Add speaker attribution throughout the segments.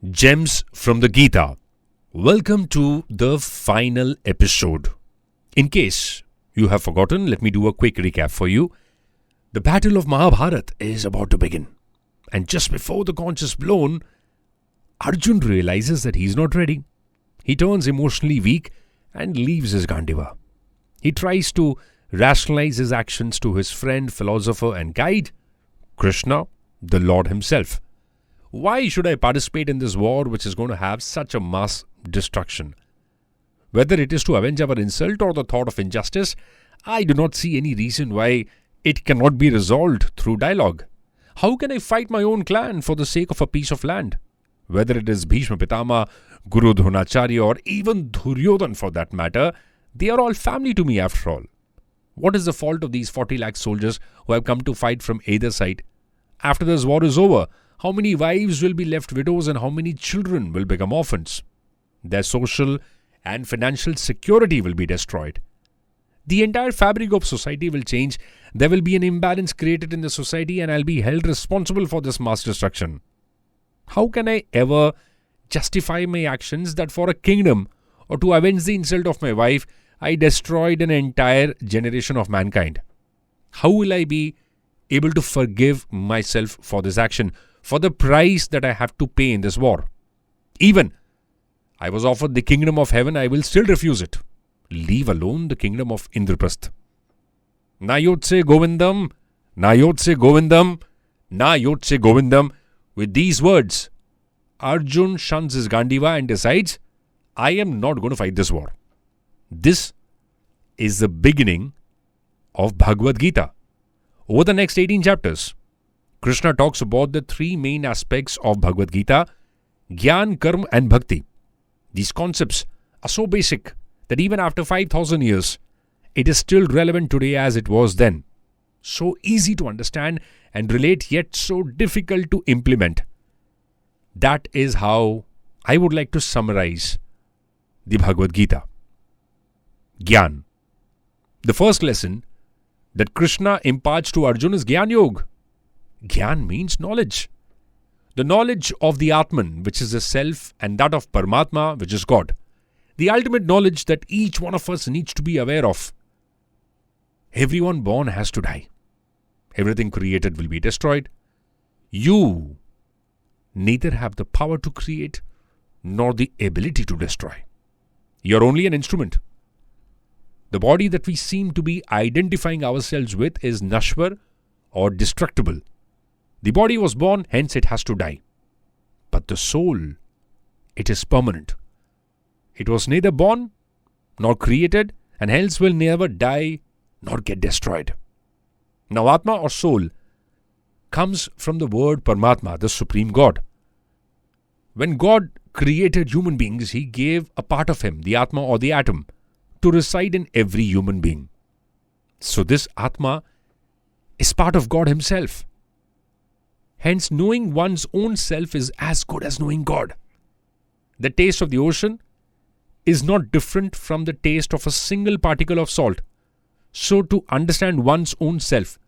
Speaker 1: Gems from the Gita. Welcome to the final episode. In case you have forgotten, let me do a quick recap for you. The battle of Mahabharata is about to begin. And just before the conch is blown, Arjun realizes that he's not ready. He turns emotionally weak and leaves his Gandiva. He tries to rationalize his actions to his friend, philosopher and guide, Krishna, the Lord himself. Why should I participate in this war which is going to have such a mass destruction? Whether it is to avenge our insult or the thought of injustice, I do not see any reason why it cannot be resolved through dialogue. How can I fight my own clan for the sake of a piece of land? Whether it is Bhishma Pitama, Guru Dronacharya or even Duryodhan for that matter, they are all family to me after all. What is the fault of these 40 lakh soldiers who have come to fight from either side? After this war is over, how many wives will be left widows and how many children will become orphans? Their social and financial security will be destroyed. The entire fabric of society will change. There will be an imbalance created in the society and I'll be held responsible for this mass destruction. How can I ever justify my actions that for a kingdom or to avenge the insult of my wife, I destroyed an entire generation of mankind? How will I be able to forgive myself for this action, for the price that I have to pay in this war? Even I was offered the kingdom of heaven, I will still refuse it. Leave alone the kingdom of Indraprastha. Nayotse Govindam, Nayotse Govindam, Nayotse Govindam. With these words, Arjun shuns his Gandiva and decides, I am not going to fight this war. This is the beginning of Bhagavad Gita. Over the next 18 chapters, Krishna talks about the three main aspects of Bhagavad Gita, Gyan, Karma and Bhakti. These concepts are so basic that even after 5,000 years, it is still relevant today as it was then. So easy to understand and relate, yet so difficult to implement. That is how I would like to summarize the Bhagavad Gita. Gyan. The first lesson that Krishna imparts to Arjuna is Gyan Yoga. Gyan means knowledge. The knowledge of the Atman, which is the self, and that of Paramatma, which is God. The ultimate knowledge that each one of us needs to be aware of. Everyone born has to die. Everything created will be destroyed. You neither have the power to create nor the ability to destroy. You are only an instrument. The body that we seem to be identifying ourselves with is Nashwar or destructible. The body was born, hence it has to die. But the soul, it is permanent. It was neither born nor created and hence will never die nor get destroyed. Now Atma or soul comes from the word Paramatma, the Supreme God. When God created human beings, He gave a part of Him, the Atma or the atom, to reside in every human being. So this Atma is part of God Himself. Hence, knowing one's own self is as good as knowing God. The taste of the ocean is not different from the taste of a single particle of salt. So to understand one's own self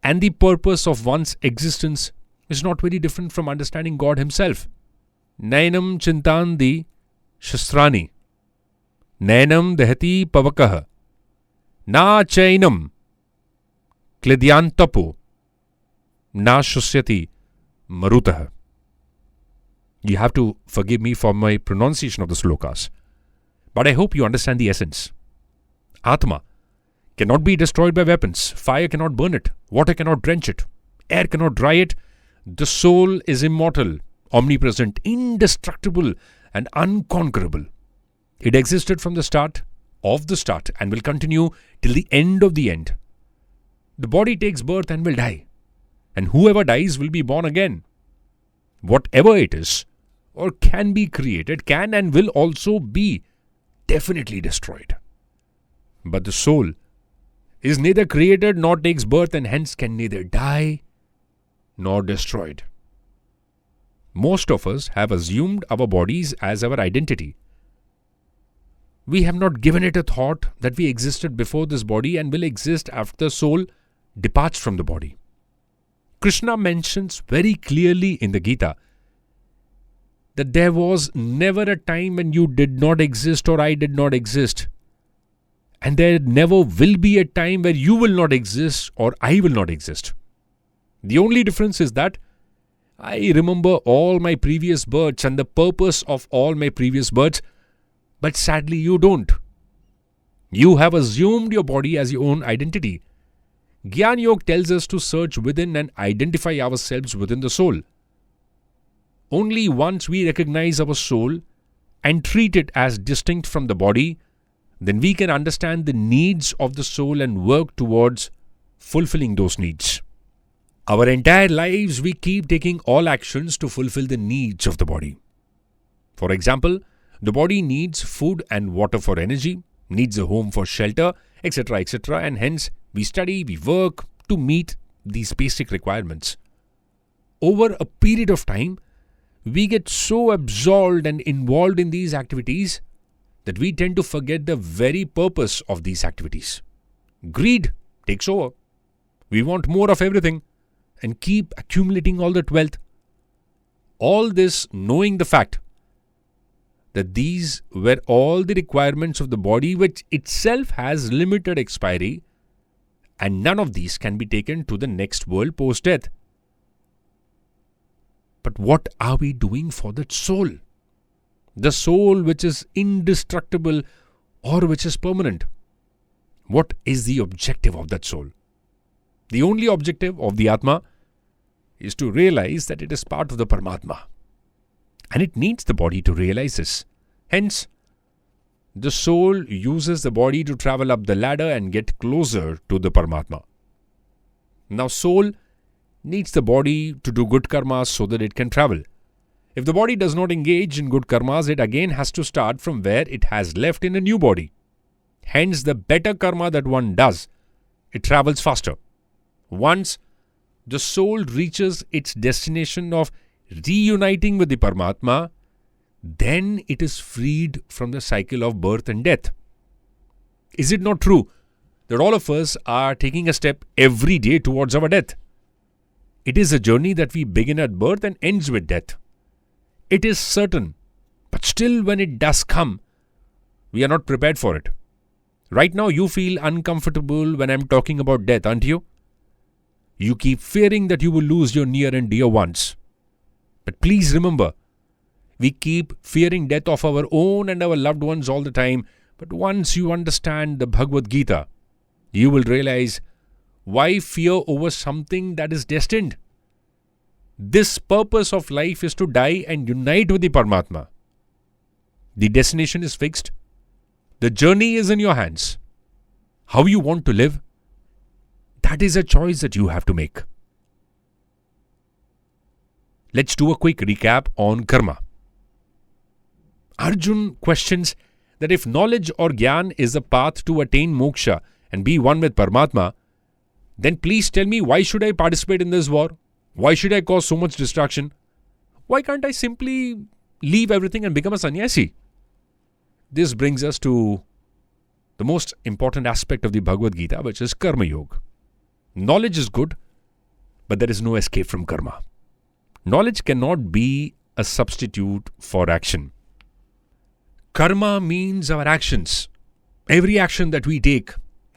Speaker 1: and the purpose of one's existence is not very different from understanding God Himself. Nainam chintandi shastrani. Nainam dehati pavakaha. Na chainam klidyantapo. Na shusyati marutaha. You have to forgive me for my pronunciation of the slokas. But I hope you understand the essence. Atma cannot be destroyed by weapons. Fire cannot burn it. Water cannot drench it. Air cannot dry it. The soul is immortal, omnipresent, indestructible and unconquerable. It existed from the start of the start and will continue till the end of the end. The body takes birth and will die. And whoever dies will be born again. Whatever it is or can be created can and will also be definitely destroyed. But the soul is neither created nor takes birth and hence can neither die nor destroyed. Most of us have assumed our bodies as our identity. We have not given it a thought that we existed before this body and will exist after the soul departs from the body. Krishna mentions very clearly in the Gita that there was never a time when you did not exist or I did not exist. And there never will be a time where you will not exist or I will not exist. The only difference is that I remember all my previous births and the purpose of all my previous births, but sadly you don't. You have assumed your body as your own identity. Gyan Yoga tells us to search within and identify ourselves within the soul. Only once we recognize our soul and treat it as distinct from the body, then we can understand the needs of the soul and work towards fulfilling those needs. Our entire lives, we keep taking all actions to fulfill the needs of the body. For example, the body needs food and water for energy, needs a home for shelter, etc., etc., and hence we study, we work to meet these basic requirements. Over a period of time, we get so absorbed and involved in these activities that we tend to forget the very purpose of these activities. Greed takes over. We want more of everything and keep accumulating all that wealth. All this knowing the fact that these were all the requirements of the body, which itself has limited expiry, and none of these can be taken to the next world post-death. But what are we doing for that soul? The soul which is indestructible or which is permanent. What is the objective of that soul? The only objective of the Atma is to realize that it is part of the Paramatma. And it needs the body to realize this. Hence, the soul uses the body to travel up the ladder and get closer to the Paramatma. Now, soul needs the body to do good karmas so that it can travel. If the body does not engage in good karmas, it again has to start from where it has left in a new body. Hence, the better karma that one does, it travels faster. Once the soul reaches its destination of reuniting with the Paramatma, then it is freed from the cycle of birth and death. Is it not true that all of us are taking a step every day towards our death? It is a journey that we begin at birth and ends with death. It is certain, but still when it does come, we are not prepared for it. Right now you feel uncomfortable when I am talking about death, aren't you? You keep fearing that you will lose your near and dear ones. But please remember, we keep fearing death of our own and our loved ones all the time. But once you understand the Bhagavad Gita, you will realize why fear over something that is destined. This purpose of life is to die and unite with the Paramatma. The destination is fixed. The journey is in your hands. How you want to live, that is a choice that you have to make. Let's do a quick recap on karma. Arjun questions that if knowledge or Gyan is the path to attain moksha and be one with Paramatma, then please tell me, why should I participate in this war? Why should I cause so much destruction? Why can't I simply leave everything and become a sannyasi? This brings us to the most important aspect of the Bhagavad Gita, which is Karma Yoga. Knowledge is good, but there is no escape from karma. Knowledge cannot be a substitute for action. Karma means our actions. Every action that we take,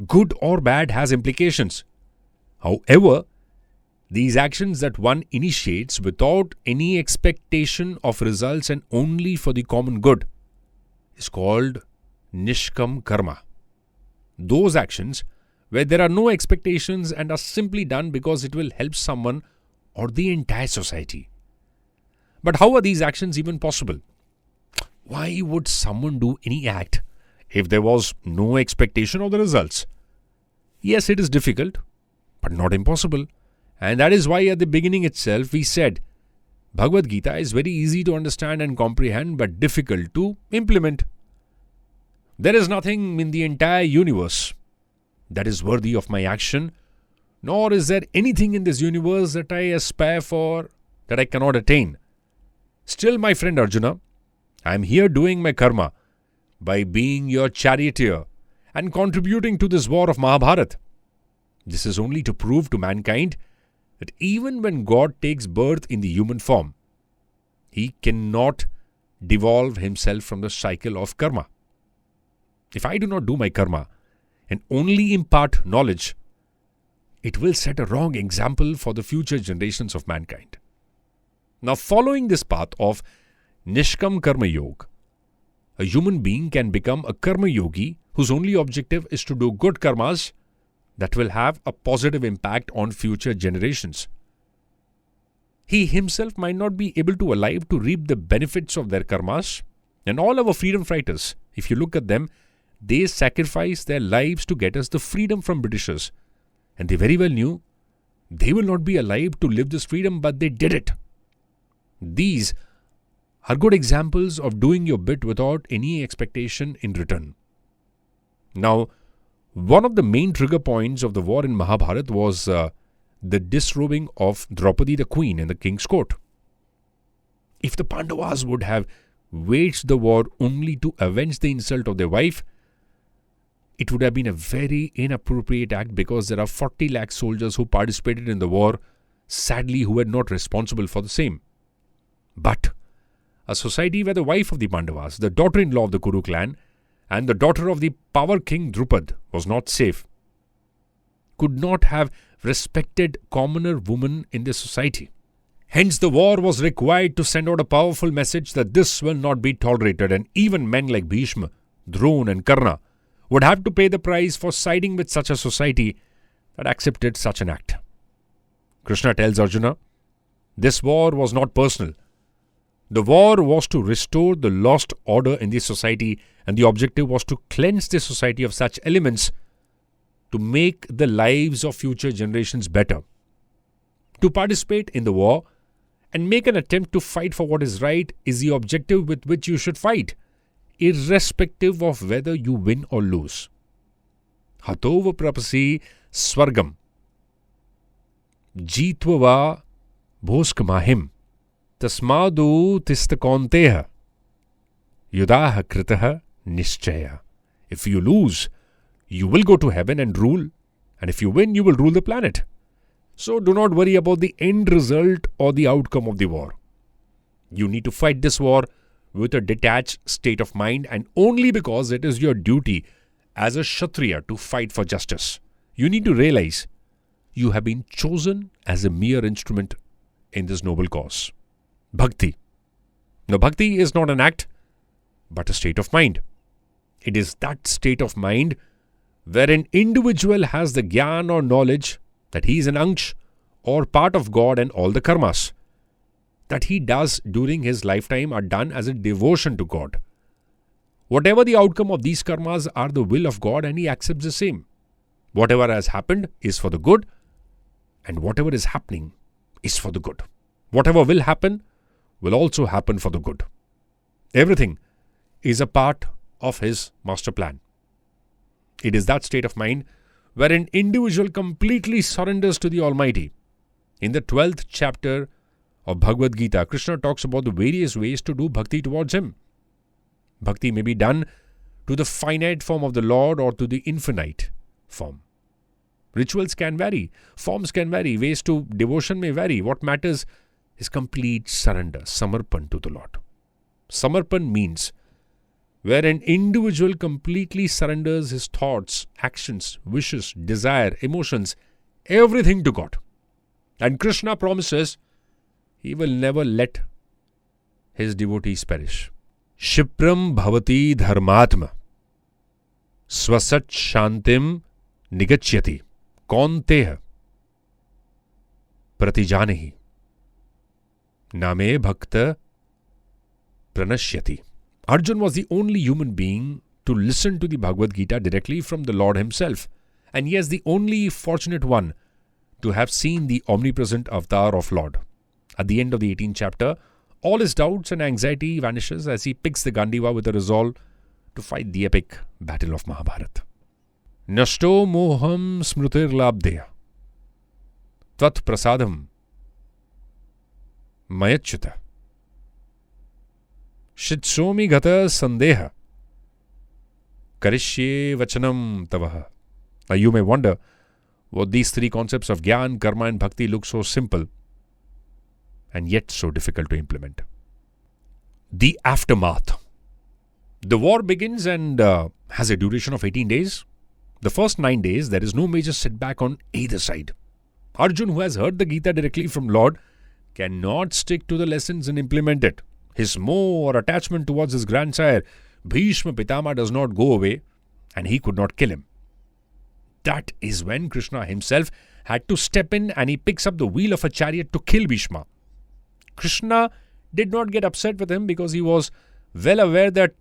Speaker 1: good or bad, has implications. However, these actions that one initiates without any expectation of results and only for the common good is called Nishkam Karma. Those actions where there are no expectations and are simply done because it will help someone or the entire society. But how are these actions even possible? Why would someone do any act if there was no expectation of the results? Yes, it is difficult, but not impossible. And that is why at the beginning itself we said, Bhagavad Gita is very easy to understand and comprehend, but difficult to implement. There is nothing in the entire universe that is worthy of my action, nor is there anything in this universe that I aspire for that I cannot attain. Still, my friend Arjuna, I am here doing my karma by being your charioteer and contributing to this war of Mahabharata. This is only to prove to mankind that even when God takes birth in the human form, he cannot devolve himself from the cycle of karma. If I do not do my karma and only impart knowledge, it will set a wrong example for the future generations of mankind. Now, following this path of Nishkam Karma Yoga, a human being can become a karma yogi whose only objective is to do good karmas that will have a positive impact on future generations. He himself might not be able to alive to reap the benefits of their karmas, and all our freedom fighters, if you look at them, they sacrifice their lives to get us the freedom from Britishers. And they very well knew they will not be alive to live this freedom, but they did it. These are good examples of doing your bit without any expectation in return. Now, one of the main trigger points of the war in Mahabharata was the disrobing of Draupadi the queen in the king's court. If the Pandavas would have waged the war only to avenge the insult of their wife, it would have been a very inappropriate act, because there are 40 lakh soldiers who participated in the war, sadly, who were not responsible for the same. But a society where the wife of the Pandavas, the daughter-in-law of the Kuru clan, and the daughter of the power king Drupad was not safe, could not have respected commoner women in the society. Hence, the war was required to send out a powerful message that this will not be tolerated, and even men like Bhishma, Drona and Karna would have to pay the price for siding with such a society that accepted such an act. Krishna tells Arjuna, this war was not personal. The war was to restore the lost order in the society, and the objective was to cleanse the society of such elements to make the lives of future generations better. To participate in the war and make an attempt to fight for what is right is the objective with which you should fight, irrespective of whether you win or lose. Hatova prapasi swargam jitva bhoskamahim tasmadu tistakonteha yudaha kritaha nischaya. If you lose, you will go to heaven and rule, and if you win, you will rule the planet. So do not worry about the end result or the outcome of the war. You need to fight this war with a detached state of mind, and only because it is your duty as a Kshatriya to fight for justice. You need to realize you have been chosen as a mere instrument in this noble cause. Bhakti. Now, Bhakti is not an act, but a state of mind. It is that state of mind where an individual has the Gyan or knowledge that he is an Angsh or part of God, and all the karmas that he does during his lifetime are done as a devotion to God. Whatever the outcome of these karmas are the will of God, and he accepts the same. Whatever has happened is for the good, and whatever is happening is for the good. Whatever will happen will also happen for the good. Everything is a part of his master plan. It is that state of mind where an individual completely surrenders to the Almighty. In the 12th chapter of Bhagavad Gita, Krishna talks about the various ways to do bhakti towards him. Bhakti may be done to the finite form of the Lord or to the infinite form. Rituals can vary, forms can vary, ways to devotion may vary. What matters is complete surrender, samarpan to the Lord. Samarpan means where an individual completely surrenders his thoughts, actions, wishes, desire, emotions, everything to God. And Krishna promises he will never let his devotees perish. Shipram bhavati dharmatma swasat shantim nigachyati kaunteya pratijanehi name bhakta pranashyati. Arjun was the only human being to listen to the Bhagavad Gita directly from the Lord himself, and he is the only fortunate one to have seen the omnipresent avatar of Lord. At the end of the 18th chapter, all his doubts and anxiety vanishes as he picks the Gandiva with a resolve to fight the epic battle of Mahabharata. Nashto moham smrutir labdheya tvat prasadam mayachyuta shitsomi gata sandeha karishye vachanam tavaha. Now you may wonder what these three concepts of Gyan, Karma and Bhakti look so simple and yet so difficult to implement. The aftermath. The war begins and has a duration of 18 days. The first 9 days, there is no major setback on either side. Arjun, who has heard the Gita directly from Lord, cannot stick to the lessons and implement it. His moh or attachment towards his grandsire, Bhishma Pitama, does not go away, and he could not kill him. That is when Krishna himself had to step in, and he picks up the wheel of a chariot to kill Bhishma. Krishna did not get upset with him because he was well aware that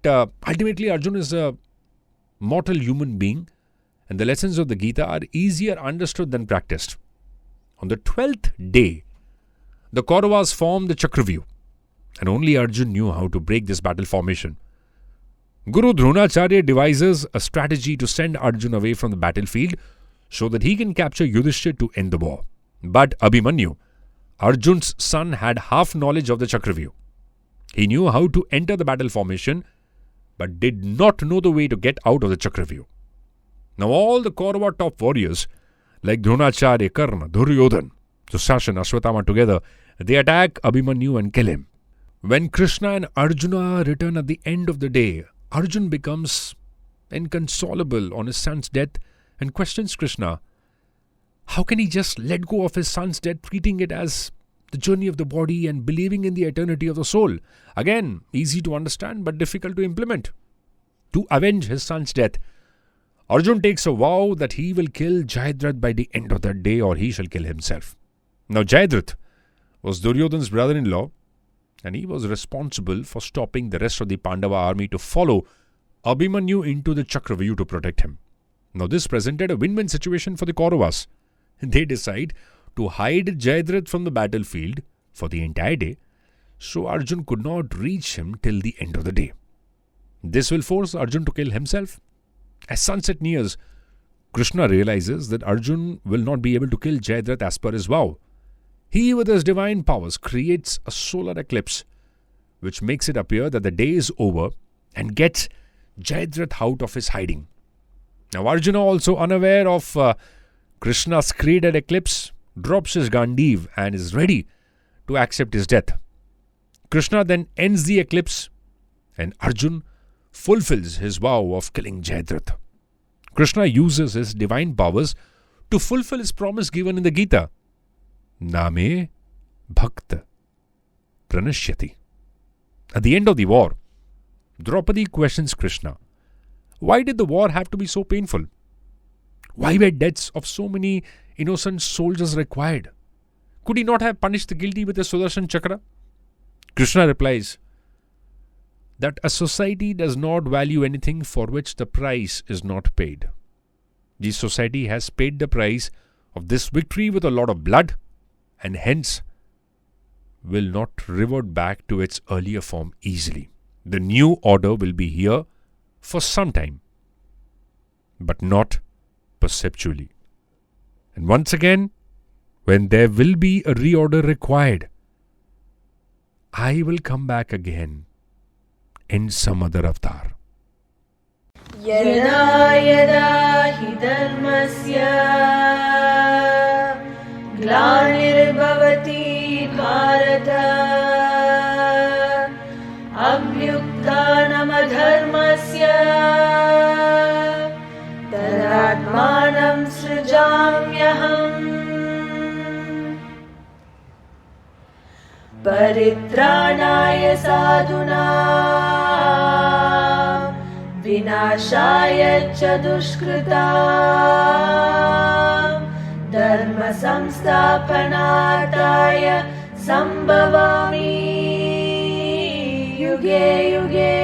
Speaker 1: ultimately Arjun is a mortal human being, and the lessons of the Gita are easier understood than practiced. On the 12th day, the Kauravas formed the Chakravyuh, and only Arjun knew how to break this battle formation. Guru Dronacharya devises a strategy to send Arjun away from the battlefield so that he can capture Yudhishthira to end the war. But Abhimanyu, Arjun's son, had half knowledge of the Chakravyuh. He knew how to enter the battle formation, but did not know the way to get out of the Chakravyuh. Now all the Kaurava top warriors, like Dronacharya, Karna, Duryodhan, Dushashan, Ashwatthama together, they attack Abhimanyu and kill him. When Krishna and Arjuna return at the end of the day, Arjun becomes inconsolable on his son's death and questions Krishna. How can he just let go of his son's death, treating it as the journey of the body and believing in the eternity of the soul? Again, easy to understand but difficult to implement. To avenge his son's death, Arjun takes a vow that he will kill Jayadratha by the end of that day, or he shall kill himself. Now Jayadratha was Duryodhan's brother-in-law, and he was responsible for stopping the rest of the Pandava army to follow Abhimanyu into the Chakravyuh to protect him. Now this presented a win-win situation for the Kauravas. They decide to hide Jayadratha from the battlefield for the entire day, so Arjun could not reach him till the end of the day. This will force Arjun to kill himself. As sunset nears, Krishna realizes that Arjun will not be able to kill Jayadratha as per his vow. He, with his divine powers, creates a solar eclipse which makes it appear that the day is over and gets Jayadratha out of his hiding. Now Arjuna, also unaware of Krishna's created eclipse, drops his Gandiv and is ready to accept his death. Krishna then ends the eclipse and Arjun fulfills his vow of killing Jayadratha. Krishna uses his divine powers to fulfill his promise given in the Gita. Name Bhakta Pranashyati. At the end of the war, Draupadi questions Krishna. Why did the war have to be so painful? Why were deaths of so many innocent soldiers required? Could he not have punished the guilty with a Sudarshan Chakra? Krishna replies that a society does not value anything for which the price is not paid. The society has paid the price of this victory with a lot of blood, and hence will not revert back to its earlier form easily. The new order will be here for some time, but not perceptually. And once again, when there will be a reorder required, I will come back again in some other avatar.
Speaker 2: Yada yada hi dharmasya glanirvavati bharata abhyuktanam adharmasya tadatmanam srijamyaham paritranaya sadhuna vinashaya cha dushkrita dharma samsthapanataya sambhavami yuge yuge